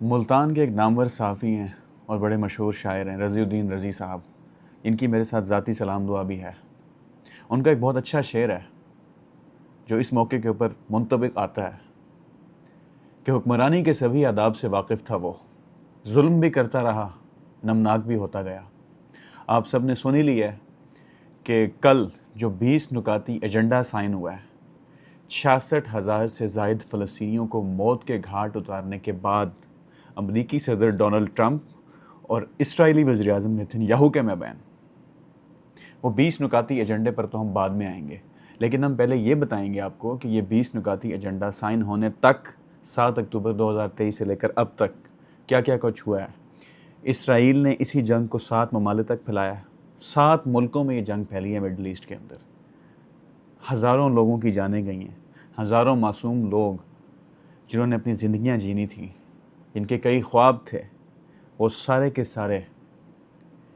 ملتان کے ایک نامور صحافی ہیں اور بڑے مشہور شاعر ہیں رضی الدین رضی صاحب، ان کی میرے ساتھ ذاتی سلام دعا بھی ہے۔ ان کا ایک بہت اچھا شعر ہے جو اس موقع کے اوپر منطبق آتا ہے کہ حکمرانی کے سبھی آداب سے واقف تھا وہ، ظلم بھی کرتا رہا، نمناک بھی ہوتا گیا۔ آپ سب نے سن ہی لی ہے کہ کل جو 20 نکاتی ایجنڈا سائن ہوا ہے، 66,000 سے زائد فلسطینیوں کو موت کے گھاٹ اتارنے کے بعد امریکی صدر ڈونلڈ ٹرمپ اور اسرائیلی وزیر اعظم نیتن یاہو کے مابین وہ 20 نکاتی ایجنڈے پر تو ہم بعد میں آئیں گے، لیکن ہم پہلے یہ بتائیں گے آپ کو کہ یہ 20 نکاتی ایجنڈا سائن ہونے تک 7 اکتوبر 2023 سے لے کر اب تک کیا کیا کچھ ہوا ہے۔ اسرائیل نے اسی جنگ کو 7 ممالک تک پھیلایا، 7 ملکوں میں یہ جنگ پھیلی ہے مڈل ایسٹ کے اندر، ہزاروں لوگوں کی جانیں گئی ہیں، ہزاروں معصوم لوگ جنہوں نے اپنی زندگیاں جینی تھیں، جن کے کئی خواب تھے، وہ سارے کے سارے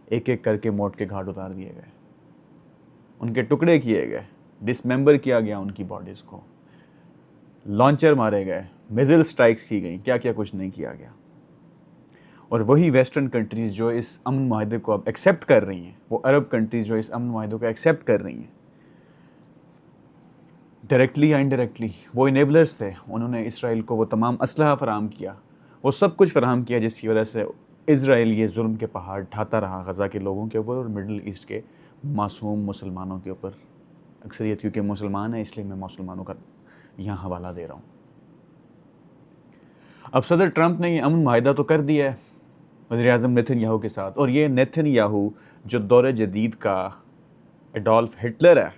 ایک ایک کر کے موت کے گھاٹ اتار دیے گئے، ان کے ٹکڑے کیے گئے، ڈس ممبر کیا گیا ان کی باڈیز کو، لانچر مارے گئے، میزل سٹرائکس کی گئیں، کیا کیا کچھ نہیں کیا گیا۔ اور وہی ویسٹرن کنٹریز جو اس امن معاہدے کو اب ایکسیپٹ کر رہی ہیں، وہ عرب کنٹریز جو اس امن معاہدے کو ایکسیپٹ کر رہی ہیں، ڈائریکٹلی یا انڈائریکٹلی وہ انیبلرز تھے، انہوں نے اسرائیل کو وہ تمام اسلحہ فراہم کیا، وہ سب کچھ فراہم کیا جس کی وجہ سے اسرائیل یہ ظلم کے پہاڑ ڈھاتا رہا غزہ کے لوگوں کے اوپر اور مڈل ایسٹ کے معصوم مسلمانوں کے اوپر۔ اکثریت کیونکہ مسلمان ہیں اس لیے میں مسلمانوں کا یہاں حوالہ دے رہا ہوں۔ اب صدر ٹرمپ نے یہ امن معاہدہ تو کر دیا ہے وزیر اعظم نیتن یاہو کے ساتھ، اور یہ نیتن یاہو جو دور جدید کا ایڈولف ہٹلر ہے،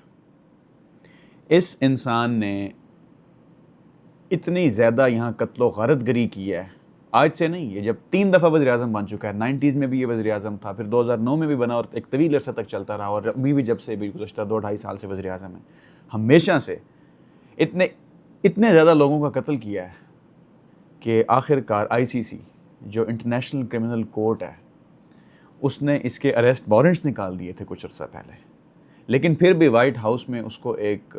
اس انسان نے اتنی زیادہ یہاں قتل و غارت گری کی ہے، آج سے نہیں، یہ جب 3 دفعہ وزیر اعظم بن چکا ہے، 90s میں بھی یہ وزیر اعظم تھا، پھر 2009 میں بھی بنا اور ایک طویل عرصہ تک چلتا رہا، اور ابھی بھی جب سے بھی گزشتہ 2-2.5 سال سے وزیر اعظم ہے، ہمیشہ سے اتنے زیادہ لوگوں کا قتل کیا ہے کہ آخر کار ICC جو انٹرنیشنل کرمنل کورٹ ہے، اس نے اس کے اریسٹ وارنٹس نکال دیے تھے کچھ عرصہ پہلے، لیکن پھر بھی وائٹ ہاؤس میں اس کو ایک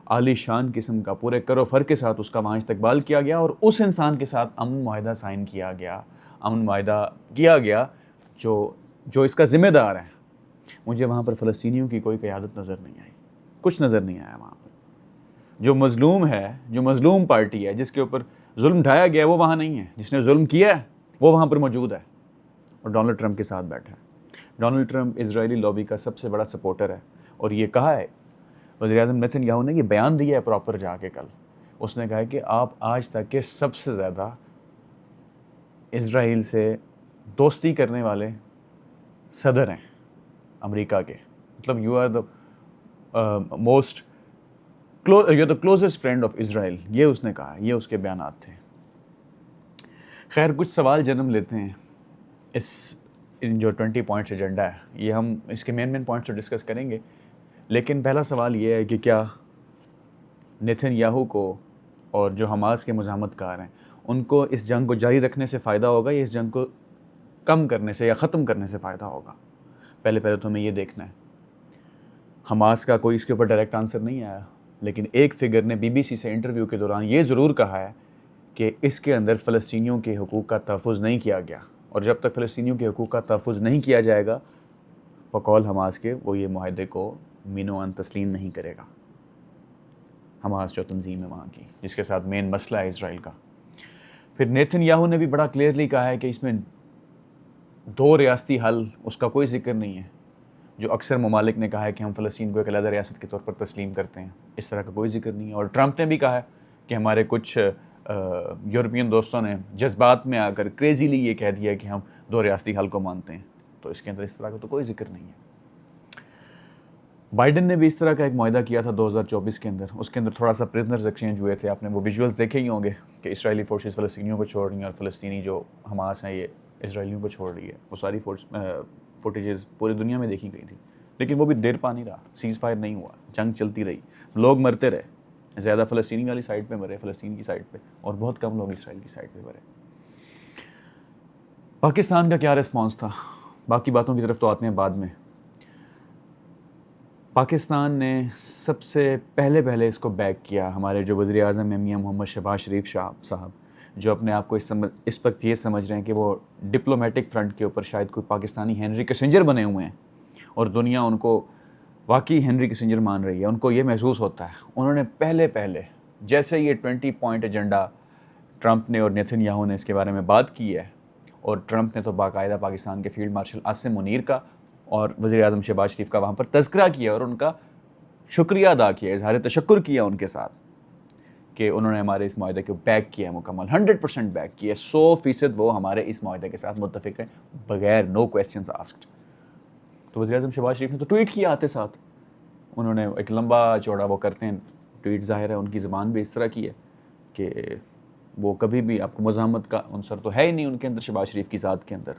عالی شان قسم کا پورے کر و فر کے ساتھ اس کا وہاں استقبال کیا گیا، اور اس انسان کے ساتھ امن معاہدہ سائن کیا گیا، امن معاہدہ کیا گیا جو اس کا ذمہ دار ہے۔ مجھے وہاں پر فلسطینیوں کی کوئی قیادت نظر نہیں آئی، کچھ نظر نہیں آیا وہاں پر۔ جو مظلوم ہے، جو مظلوم پارٹی ہے، جس کے اوپر ظلم ڈھایا گیا ہے، وہ وہاں نہیں ہے، جس نے ظلم کیا ہے وہ وہاں پر موجود ہے اور ڈونلڈ ٹرمپ کے ساتھ بیٹھا ہے۔ ڈونلڈ ٹرمپ اسرائیلی لابی کا سب سے بڑا سپورٹر ہے، اور یہ کہا ہے وزیر اعظم نیتن یاہو نے، یہ بیان دیا ہے پراپر جا کے کل، اس نے کہا ہے کہ آپ آج تک کے سب سے زیادہ اسرائیل سے دوستی کرنے والے صدر ہیں امریکہ کے، مطلب you are the most you are the closest friend of Israel, یہ اس نے کہا، یہ اس کے بیانات تھے۔ خیر، کچھ سوال جنم لیتے ہیں اس جو 20 پوائنٹس ایجنڈا ہے، یہ ہم اس کے مین پوائنٹس تو ڈسکس کریں گے، لیکن پہلا سوال یہ ہے کہ کیا نیتن یاہو کو اور جو حماس کے مزاحمت کار ہیں ان کو اس جنگ کو جاری رکھنے سے فائدہ ہوگا یا اس جنگ کو کم کرنے سے یا ختم کرنے سے فائدہ ہوگا؟ پہلے تو ہمیں یہ دیکھنا ہے۔ حماس کا کوئی اس کے اوپر ڈائریکٹ آنسر نہیں آیا، لیکن ایک فگر نے BBC سے انٹرویو کے دوران یہ ضرور کہا ہے کہ اس کے اندر فلسطینیوں کے حقوق کا تحفظ نہیں کیا گیا، اور جب تک فلسطینیوں کے حقوق کا تحفظ نہیں کیا جائے گا، بقول حماس کے، وہ یہ معاہدے کو مینوان تسلیم نہیں کرے گا۔ حماس جو تنظیم ہے وہاں کی، جس کے ساتھ مین مسئلہ ہے اسرائیل کا۔ پھر نیتن یاہو نے بھی بڑا کلیئرلی کہا ہے کہ اس میں 2 ریاستی حل، اس کا کوئی ذکر نہیں ہے، جو اکثر ممالک نے کہا ہے کہ ہم فلسطین کو ایک علیحدہ ریاست کے طور پر تسلیم کرتے ہیں، اس طرح کا کوئی ذکر نہیں ہے۔ اور ٹرمپ نے بھی کہا ہے کہ ہمارے کچھ یورپین دوستوں نے جذبات میں آ کر کریزیلی یہ کہہ دیا کہ ہم 2 ریاستی حل کو مانتے ہیں، تو اس کے اندر اس طرح کا تو کوئی ذکر نہیں ہے۔ بائیڈن نے بھی اس طرح کا ایک معاہدہ کیا تھا 2024 کے اندر، اس کے اندر تھوڑا سا پرزنرز ایکسچینج ہوئے تھے، آپ نے وہ ویژولز دیکھے ہی ہوں گے کہ اسرائیلی فورسز فلسطینیوں کو چھوڑ رہی ہیں اور فلسطینی جو حماس ہیں یہ اسرائیلیوں کو چھوڑ رہی ہے، وہ ساری فوٹیجز پوری دنیا میں دیکھی گئی تھی، لیکن وہ بھی دیر پا نہیں رہا، سیز فائر نہیں ہوا، جنگ چلتی رہی، لوگ مرتے رہے، زیادہ فلسطینی والی سائڈ پہ مرے، فلسطین کی سائڈ پہ، اور بہت کم لوگ اسرائیل کی سائڈ پہ مرے۔ پاکستان کا کیا رسپانس تھا؟ باقی باتوں کی طرف تو آتے ہیں بعد میں۔ پاکستان نے سب سے پہلے اس کو بیک کیا، ہمارے جو وزیر اعظم ہیں میاں محمد شہباز شریف صاحب جو اپنے آپ کو اس وقت یہ سمجھ رہے ہیں کہ وہ ڈپلومیٹک فرنٹ کے اوپر شاید کوئی پاکستانی ہنری کسنجر بنے ہوئے ہیں اور دنیا ان کو واقعی ہنری کسنجر مان رہی ہے. ان کو یہ محسوس ہوتا ہے. انہوں نے پہلے جیسے یہ 20 پوائنٹ ایجنڈا ٹرمپ نے اور نیتن یاہو نے اس کے بارے میں بات کی ہے, اور ٹرمپ نے تو باقاعدہ پاکستان کے فیلڈ مارشل عاصم منیر کا اور وزیر اعظم شہباز شریف کا وہاں پر تذکرہ کیا اور ان کا شکریہ ادا کیا, اظہار تشکر کیا ان کے ساتھ کہ انہوں نے ہمارے اس معاہدے کو بیک کیا ہے, مکمل 100% بیک کیا ہے, 100% وہ ہمارے اس معاہدے کے ساتھ متفق ہیں بغیر نو کویسچنز آسکڈ. تو وزیر اعظم شہباز شریف نے تو ٹویٹ کیا آتے ساتھ, انہوں نے ایک لمبا چوڑا وہ کرتے ہیں ٹویٹ, ظاہر ہے ان کی زبان بھی اس طرح کی ہے کہ وہ کبھی بھی آپ کو مزاحمت کا عنصر تو ہے ہی نہیں ان کے اندر, شہباز شریف کی ذات کے اندر.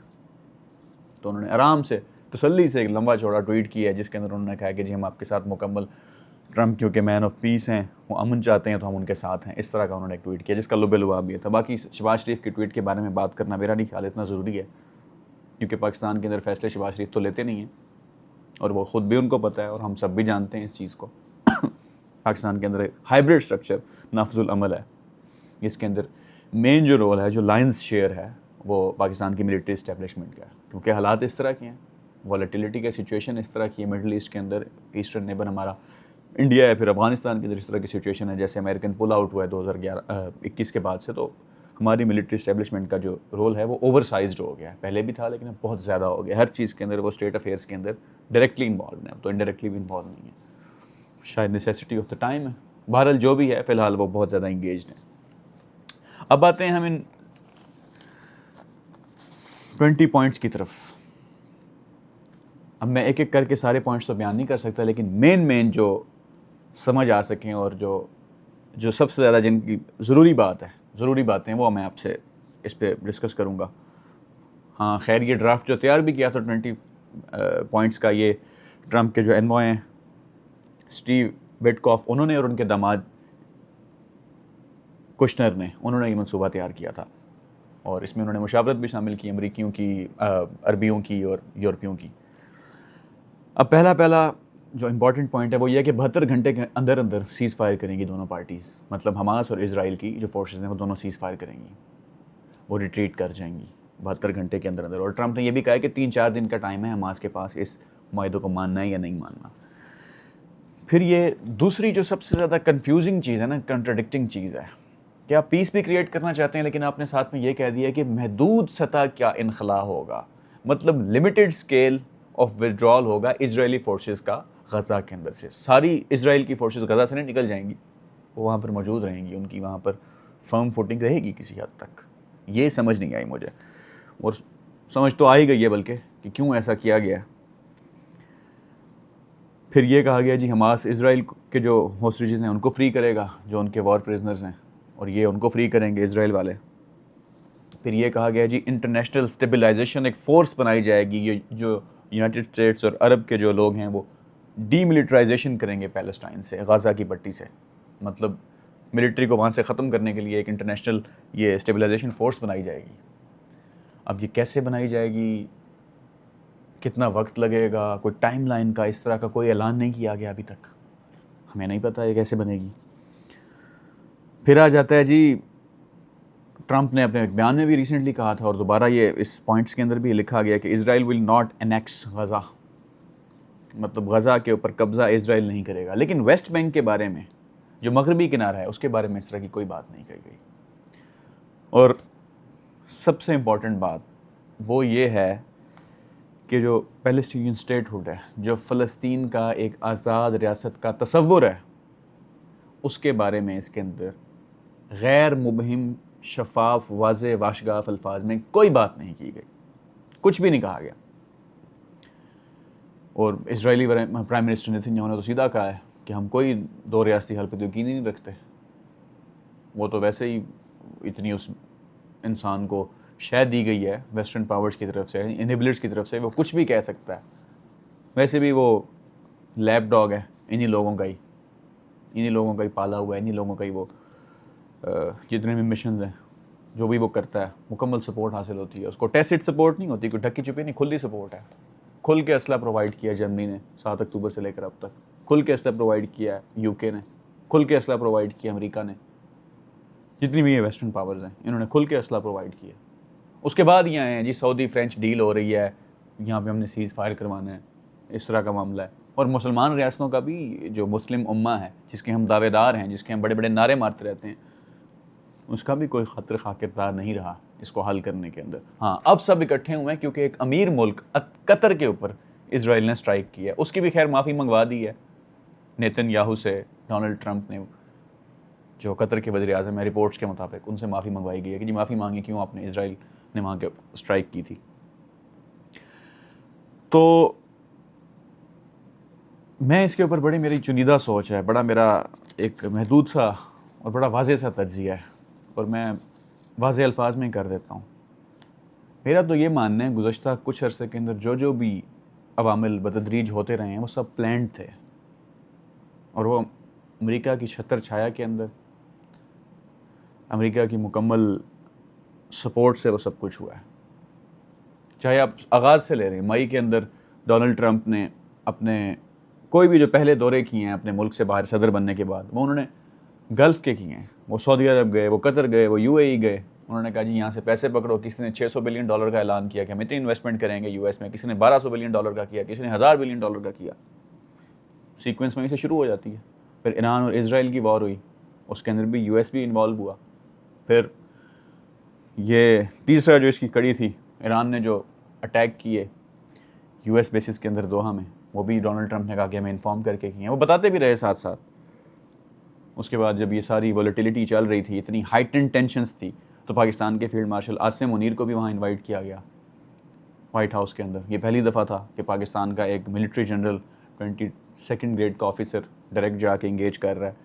تو انہوں نے آرام سے تسلی سے ایک لمبا چوڑا ٹویٹ کیا ہے جس کے اندر انہوں نے کہا کہ جی ہم آپ کے ساتھ مکمل, ٹرمپ کیونکہ مین آف پیس ہیں, وہ امن چاہتے ہیں تو ہم ان کے ساتھ ہیں, اس طرح کا انہوں نے ایک ٹویٹ کیا جس کا لب لباب بھی تھا. باقی شہباز شریف کے ٹویٹ کے بارے میں بات کرنا میرا نہیں خیال اتنا ضروری ہے, کیونکہ پاکستان کے اندر فیصلے شہباز شریف تو لیتے نہیں ہیں, اور وہ خود بھی ان کو پتہ ہے اور ہم سب بھی جانتے ہیں اس چیز کو. پاکستان کے اندر ہائبرڈ سٹرکچر نافذ العمل ہے, اس کے اندر مین جو رول ہے, جو لائنز شیئر ہے, وہ پاکستان کی ملٹری اسٹیبلشمنٹ کا ہے, کیونکہ حالات اس طرح کے ہیں, والیٹیلیٹی کا سچویشن اس طرح کی ہے مڈل ایسٹ کے اندر. ایسٹرن نیبر ہمارا انڈیا ہے, پھر افغانستان کے اندر اس طرح کی سچویشن ہے, جیسے امریکن پل آؤٹ ہوا ہے 2021 کے بعد سے, تو ہماری ملٹری اسٹیبلشمنٹ کا جو رول ہے وہ اوور سائزڈ ہو گیا ہے. پہلے بھی تھا لیکن اب بہت زیادہ ہو گیا, ہر چیز کے اندر وہ اسٹیٹ افیئرس کے اندر ڈائریکٹلی انوالو ہیں, اب تو انڈائریکٹلی بھی انوالو نہیں ہے, شاید نیسیسٹی آف دا ٹائم ہے. بہرحال جو بھی ہے فی الحال وہ بہت زیادہ انگیجڈ ہیں. اب آتے ہیں ہم ان 20 پوائنٹس کی طرف. اب میں ایک ایک کر کے سارے پوائنٹس تو بیان نہیں کر سکتا, لیکن مین جو سمجھ آ سکیں اور جو سب سے زیادہ جن کی ضروری باتیں وہ میں آپ سے اس پہ ڈسکس کروں گا. ہاں خیر, یہ ڈرافٹ جو تیار بھی کیا تھا 20 پوائنٹس کا, یہ ٹرمپ کے جو انوائے ہیں اسٹیو وٹکاف, انہوں نے اور ان کے داماد کشنر نے, انہوں نے یہ منصوبہ تیار کیا تھا, اور اس میں انہوں نے مشاورت بھی شامل کی امریکیوں کی, عربیوں کی اور یورپیوں کی. اب پہلا جو امپورٹنٹ پوائنٹ ہے وہ یہ ہے کہ 72 گھنٹے کے اندر سیز فائر کریں گی دونوں پارٹیز, مطلب حماس اور اسرائیل کی جو فورسز ہیں وہ دونوں سیز فائر کریں گی, وہ ریٹریٹ کر جائیں گی 72 گھنٹے کے اندر. اور ٹرمپ نے یہ بھی کہا ہے کہ 3-4 دن کا ٹائم ہے حماس کے پاس اس معاہدے کو ماننا ہے یا نہیں ماننا. پھر یہ دوسری جو سب سے زیادہ کنفیوزنگ چیز ہے نا, کنٹراڈکٹنگ چیز ہے, کہ آپ پیس بھی کریٹ کرنا چاہتے ہیں لیکن آپ نے ساتھ میں یہ کہہ دیا کہ محدود سطح کیا انخلا ہوگا, مطلب لمیٹڈ سکیل آف ودرال ہوگا اسرائیلی فورسز کا غزہ کے اندر سے. ساری اسرائیل کی فورسز غزہ سے نہیں نکل جائیں گی, وہ وہاں پر موجود رہیں گی, ان کی وہاں پر فرم فوٹنگ رہے گی کسی حد تک. یہ سمجھ نہیں آئی مجھے, اور سمجھ تو آ ہی گئی ہے بلکہ کہ کیوں ایسا کیا گیا. پھر یہ کہا گیا جی حماس اسرائیل کے جو ہوسٹیجز ہیں ان کو فری کرے گا, جو ان کے وار پریزنرز ہیں, اور یہ ان کو فری کریں گے اسرائیل والے. پھر یہ کہا گیا جی انٹرنیشنل اسٹیبلائزیشن ایک فورس بنائی جائے گی, یہ جو یونائٹڈ اسٹیٹس اور عرب کے جو لوگ ہیں وہ ڈی ملٹرائزیشن کریں گے پیلسٹائن سے, غزہ کی پٹی سے, مطلب ملٹری کو وہاں سے ختم کرنے کے لیے ایک انٹرنیشنل یہ اسٹیبلائزیشن فورس بنائی جائے گی. اب یہ کیسے بنائی جائے گی, کتنا وقت لگے گا, کوئی ٹائم لائن کا اس طرح کا کوئی اعلان نہیں کیا گیا ابھی تک, ہمیں نہیں پتہ یہ کیسے بنے گی. پھر آ جاتا ہے جی ٹرمپ نے اپنے ایک بیان میں بھی ریسنٹلی کہا تھا, اور دوبارہ یہ اس پوائنٹس کے اندر بھی لکھا گیا کہ اسرائیل ول ناٹ انیکس غزہ, مطلب غزہ کے اوپر قبضہ اسرائیل نہیں کرے گا. لیکن ویسٹ بینک کے بارے میں جو مغربی کنارہ ہے اس کے بارے میں اس طرح کی کوئی بات نہیں کہی گئی. اور سب سے امپورٹنٹ بات وہ یہ ہے کہ جو پیلسٹینین اسٹیٹ ہوڈ ہے, جو فلسطین کا ایک آزاد ریاست کا تصور ہے, اس کے بارے میں اس کے اندر غیر مبہم, شفاف, واضح, واشگاف الفاظ میں کوئی بات نہیں کی گئی, کچھ بھی نہیں کہا گیا. اور اسرائیلی پرائم منسٹر نیتن یاہو نے تو سیدھا کہا ہے کہ ہم کوئی 2 ریاستی حل پہ تو یقین ہی نہیں رکھتے, وہ تو ویسے ہی اتنی اس انسان کو شے دی گئی ہے ویسٹرن پاورز کی طرف سے, انیبلرز کی طرف سے, وہ کچھ بھی کہہ سکتا ہے. ویسے بھی وہ لیپ ڈاگ ہے انہی لوگوں کا ہی پالا ہوا ہے, انہی لوگوں کا ہی وہ جتنے بھی مشنز ہیں جو بھی وہ کرتا ہے مکمل سپورٹ حاصل ہوتی ہے اس کو. ٹیسٹ سپورٹ نہیں ہوتی, کوئی ڈھکی چھپی نہیں, کھلی سپورٹ ہے. کھل کے اسلحہ پرووائڈ کیا جرمنی نے 7 اکتوبر سے لے کر اب تک, کھل کے اسلحہ پرووائڈ کیا ہے یو کے نے, کھل کے اسلحہ پرووائڈ کیا امریکہ نے. جتنی بھی یہ ویسٹرن پاورز ہیں انہوں نے کھل کے اسلحہ پرووائڈ کیا. اس کے بعد یہ آئے ہیں جی سعودی فرینچ ڈیل ہو رہی ہے, یہاں پہ ہم نے سیز فائر کروانا ہے, اس طرح کا معاملہ ہے. اور مسلمان ریاستوں کا بھی جو مسلم امہ ہے جس کے ہم دعوے دار ہیں, جس کے ہم بڑے بڑے نعرے مارتے رہتے ہیں, اس کا بھی کوئی خطر خواہ کردار نہیں رہا اس کو حل کرنے کے اندر. ہاں اب سب اکٹھے ہوئے ہیں کیونکہ ایک امیر ملک قطر کے اوپر اسرائیل نے سٹرائک کی ہے. اس کی بھی خیر معافی منگوا دی ہے نیتن یاہو سے. ڈونلڈ ٹرمپ نے جو قطر کے وزیر اعظم ہیں رپورٹس کے مطابق ان سے معافی منگوائی گئی ہے کہ جی معافی مانگی کیوں آپ نے اسرائیل نے وہاں کے سٹرائک کی تھی. تو میں اس کے اوپر بڑی میری چنیدہ سوچ ہے, بڑا میرا ایک محدود سا اور بڑا واضح سا تجزیہ ہے, اور میں واضح الفاظ میں ہی کر دیتا ہوں. میرا تو یہ ماننا ہے گزشتہ کچھ عرصے کے اندر جو بھی عوامل بتدریج ہوتے رہے ہیں وہ سب پلانڈ تھے, اور وہ امریکہ کی چھتر چھایا کے اندر, امریکہ کی مکمل سپورٹ سے وہ سب کچھ ہوا ہے. چاہے آپ آغاز سے لے رہے ہیں, مئی کے اندر ڈونلڈ ٹرمپ نے اپنے کوئی بھی جو پہلے دورے کیے ہیں اپنے ملک سے باہر صدر بننے کے بعد, وہ انہوں نے گلف کے کیے ہیں. وہ سعودی عرب گئے, وہ قطر گئے, وہ یو اے ای گئے. انہوں نے کہا جی یہاں سے پیسے پکڑو. کسی نے $600 بلین کا اعلان کیا کہ ہم اتنی انویسٹمنٹ کریں گے یو ایس میں, کسی نے $1200 بلین کا کیا, کسی نے $1000 بلین کا کیا. سیکوینس وہیں سے شروع ہو جاتی ہے. پھر ایران اور اسرائیل کی وار ہوئی, اس کے اندر بھی یو ایس بھی انوالو ہوا. پھر یہ تیسرا جو اس کی کڑی تھی, ایران نے جو اٹیک کیے یو ایس بیسز کے اندر دوحہ میں, وہ بھی ڈونلڈ ٹرمپ نے کہا کہ ہمیں انفارم کر کے کیے ہیں. وہ بتاتے بھی رہے ساتھ ساتھ. اس کے بعد جب یہ ساری ولیٹیلیٹی چل رہی تھی, اتنی ہائٹنڈ ٹینشنز تھی, تو پاکستان کے فیلڈ مارشل عاصم منیر کو بھی وہاں انوائٹ کیا گیا وائٹ ہاؤس کے اندر. یہ پہلی دفعہ تھا کہ پاکستان کا ایک ملٹری جنرل 22nd گریڈ کا آفیسر ڈائریکٹ جا کے انگیج کر رہا ہے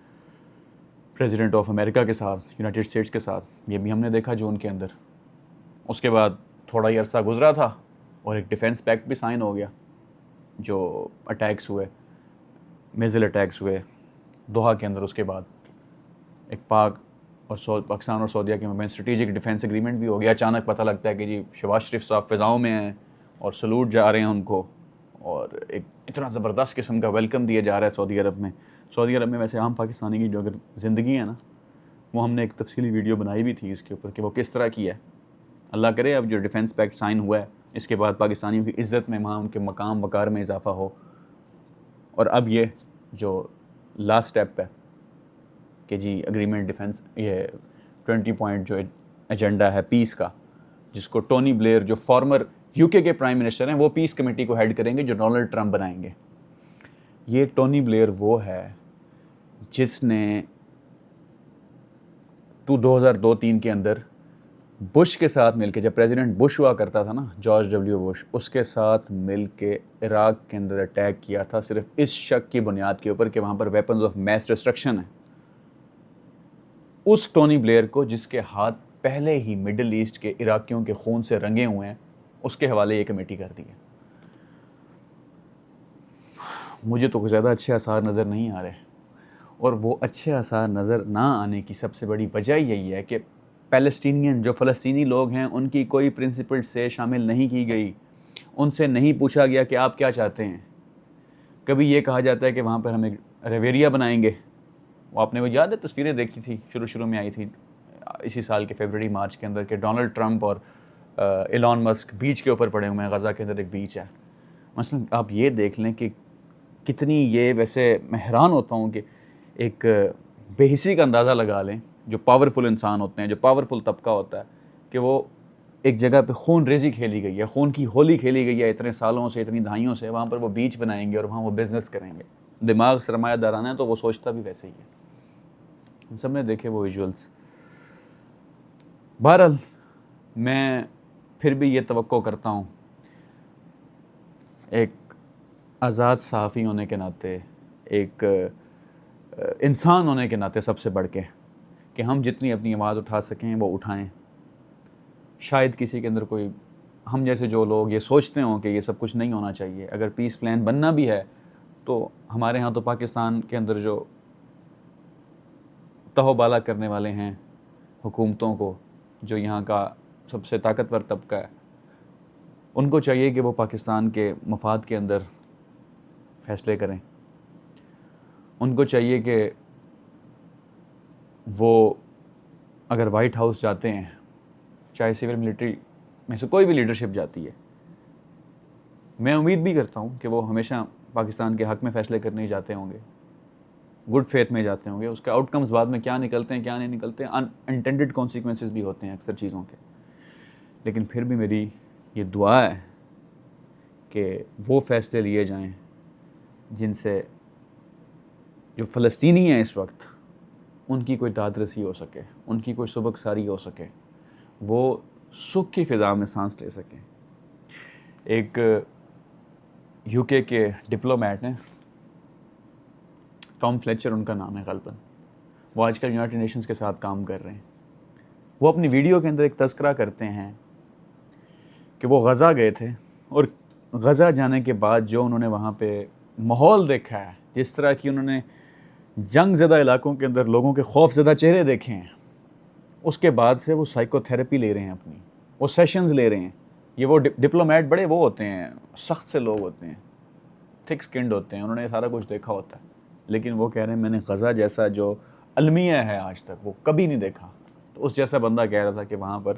پریزیڈنٹ آف امریکہ کے ساتھ, یونائٹڈ اسٹیٹس کے ساتھ. یہ بھی ہم نے دیکھا جون کے اندر. اس کے بعد تھوڑا ہی عرصہ گزرا تھا اور ایک ڈیفینس پیکٹ بھی سائن ہو گیا. جو اٹیکس ہوئے, میزل اٹیکس ہوئے دوحہ کے اندر, اس کے بعد ایک پاک اور پاکستان اور سعودیہ کے مابین اسٹریٹجک ڈیفینس ایگریمنٹ بھی ہو گیا. اچانک پتہ لگتا ہے کہ جی شہباز شریف صاحب فضاؤں میں ہیں اور سلوٹ جا رہے ہیں ان کو, اور ایک اتنا زبردست قسم کا ویلکم دیا جا رہا ہے سعودی عرب میں. سعودی عرب میں ویسے عام پاکستانی کی جو اگر زندگی ہے نا, وہ ہم نے ایک تفصیلی ویڈیو بنائی بھی تھی اس کے اوپر کہ وہ کس طرح کی ہے. اللہ کرے اب جو ڈیفینس پیکٹ سائن ہوا ہے اس کے بعد پاکستانیوں کی عزت میں, وہاں ان کے مقام وقار میں اضافہ ہو. اور اب یہ جو لاسٹ اسٹیپ ہے کہ جی اگریمنٹ ڈیفینس, یہ 20 پوائنٹ جو ایجنڈا ہے پیس کا, جس کو ٹونی بلیئر جو فارمر یو کے پرائم منسٹر ہیں وہ پیس کمیٹی کو ہیڈ کریں گے, جو ڈونلڈ ٹرمپ بنائیں گے. یہ ٹونی بلیئر وہ ہے جس نے 2002-03 کے اندر بش کے ساتھ مل کے, جب پریزیڈنٹ بش ہوا کرتا تھا نا, جارج ڈبلیو بش, اس کے ساتھ مل کے عراق کے اندر اٹیک کیا تھا صرف اس شک کی بنیاد کے اوپر کہ وہاں پر ویپنز آف میس ڈسٹرکشن ہیں. اس ٹونی بلیئر کو, جس کے ہاتھ پہلے ہی مڈل ایسٹ کے عراقیوں کے خون سے رنگے ہوئے ہیں, اس کے حوالے یہ کمیٹی کر دی ہے. مجھے تو زیادہ اچھے آثار نظر نہیں آ رہے, اور وہ اچھے آثار نظر نہ آنے کی سب سے بڑی وجہ یہی ہے کہ پیلسٹینین جو فلسطینی لوگ ہیں ان کی کوئی پرنسپل سے شامل نہیں کی گئی. ان سے نہیں پوچھا گیا کہ آپ کیا چاہتے ہیں. کبھی یہ کہا جاتا ہے کہ وہاں پر ہم ایک ریویریا بنائیں گے. وہ آپ نے وہ یاد ہے تصویریں دیکھی تھی شروع میں آئی تھی اسی سال کے فیبرری مارچ کے اندر کہ ڈونلڈ ٹرمپ اور ایلان مسک بیچ کے اوپر پڑے ہوئے ہیں. غزہ کے اندر ایک بیچ ہے. مثلا آپ یہ دیکھ لیں کہ کتنی, یہ ویسے میں حیران ہوتا ہوں کہ ایک بے حسی کا اندازہ لگا لیں جو پاورفل انسان ہوتے ہیں, جو پاورفل طبقہ ہوتا ہے, کہ وہ ایک جگہ پہ خون ریزی کھیلی گئی ہے, خون کی ہولی کھیلی گئی ہے اتنے سالوں سے, اتنی دہائیوں سے, وہاں پر وہ بیچ بنائیں گے اور وہاں وہ بزنس کریں گے. دماغ سرمایہ دارانہ ہے تو وہ سوچتا بھی ویسے ہی ہے. ہم سب نے دیکھے وہ ویژولز. بہرحال میں پھر بھی یہ توقع کرتا ہوں ایک آزاد صحافی ہونے کے ناطے, ایک انسان ہونے کے ناطے سب سے بڑھ کے, کہ ہم جتنی اپنی آواز اٹھا سکیں وہ اٹھائیں. شاید کسی کے اندر کوئی ہم جیسے جو لوگ یہ سوچتے ہوں کہ یہ سب کچھ نہیں ہونا چاہیے. اگر پیس پلان بننا بھی ہے تو ہمارے ہاں تو پاکستان کے اندر جو تہو بالا کرنے والے ہیں حکومتوں کو, جو یہاں کا سب سے طاقتور طبقہ ہے, ان کو چاہیے کہ وہ پاکستان کے مفاد کے اندر فیصلے کریں. ان کو چاہیے کہ وہ اگر وائٹ ہاؤس جاتے ہیں، چاہے سول ملٹری میں سے کوئی بھی لیڈرشپ جاتی ہے، میں امید بھی کرتا ہوں کہ وہ ہمیشہ پاکستان کے حق میں فیصلے کرنے ہی جاتے ہوں گے، گڈ فیتھ میں جاتے ہوں گے. اس کے آؤٹ کمز بعد میں کیا نکلتے ہیں کیا نہیں نکلتے ہیں، انٹینڈڈ کانسیکوینسز بھی ہوتے ہیں اکثر چیزوں کے. لیکن پھر بھی میری یہ دعا ہے کہ وہ فیصلے لیے جائیں جن سے جو فلسطینی ہیں اس وقت ان کی کوئی داد رسی ہو سکے، ان کی کوئی سبک ساری ہو سکے، وہ سکھ کی فضا میں سانس لے سکیں. ایک یو کے ڈپلومیٹ ہیں، ٹام فلیچر ان کا نام ہے غالباً، وہ آج کل یونائٹڈ نیشنز کے ساتھ کام کر رہے ہیں. وہ اپنی ویڈیو کے اندر ایک تذکرہ کرتے ہیں کہ وہ غزہ گئے تھے، اور غزہ جانے کے بعد جو انہوں نے وہاں پہ ماحول دیکھا ہے، جس طرح کی انہوں نے جنگ زدہ علاقوں کے اندر لوگوں کے خوف زدہ چہرے دیکھے ہیں، اس کے بعد سے وہ سائیکو تھیراپی لے رہے ہیں، اپنی وہ سیشنز لے رہے ہیں. یہ وہ ڈپلومیٹ بڑے وہ ہوتے ہیں، سخت سے لوگ ہوتے ہیں، تھک سکنڈ ہوتے ہیں، انہوں نے سارا کچھ دیکھا ہوتا ہے، لیکن وہ کہہ رہے ہیں میں نے غزہ جیسا جو المیہ ہے آج تک وہ کبھی نہیں دیکھا. تو اس جیسا بندہ کہہ رہا تھا کہ وہاں پر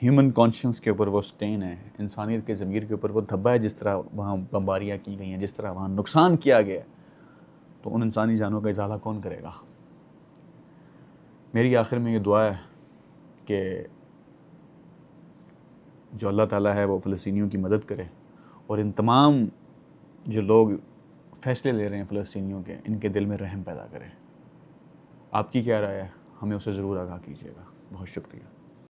ہیومن کانشنس کے اوپر وہ سٹین ہے، انسانیت کے ضمیر کے اوپر وہ دھبا ہے، جس طرح وہاں بمباریاں کی گئی ہیں، جس طرح وہاں نقصان کیا گیا ہے، تو ان انسانی جانوں کا ازالہ کون کرے گا. میری آخر میں یہ دعا ہے کہ جو اللہ تعالیٰ ہے وہ فلسطینیوں کی مدد کرے، اور ان تمام جو لوگ فیصلے لے رہے ہیں فلسطینیوں کے، ان کے دل میں رحم پیدا کرے. آپ کی کیا رائے ہے؟ ہمیں اسے ضرور آگاہ کیجیے گا. بہت شکریہ.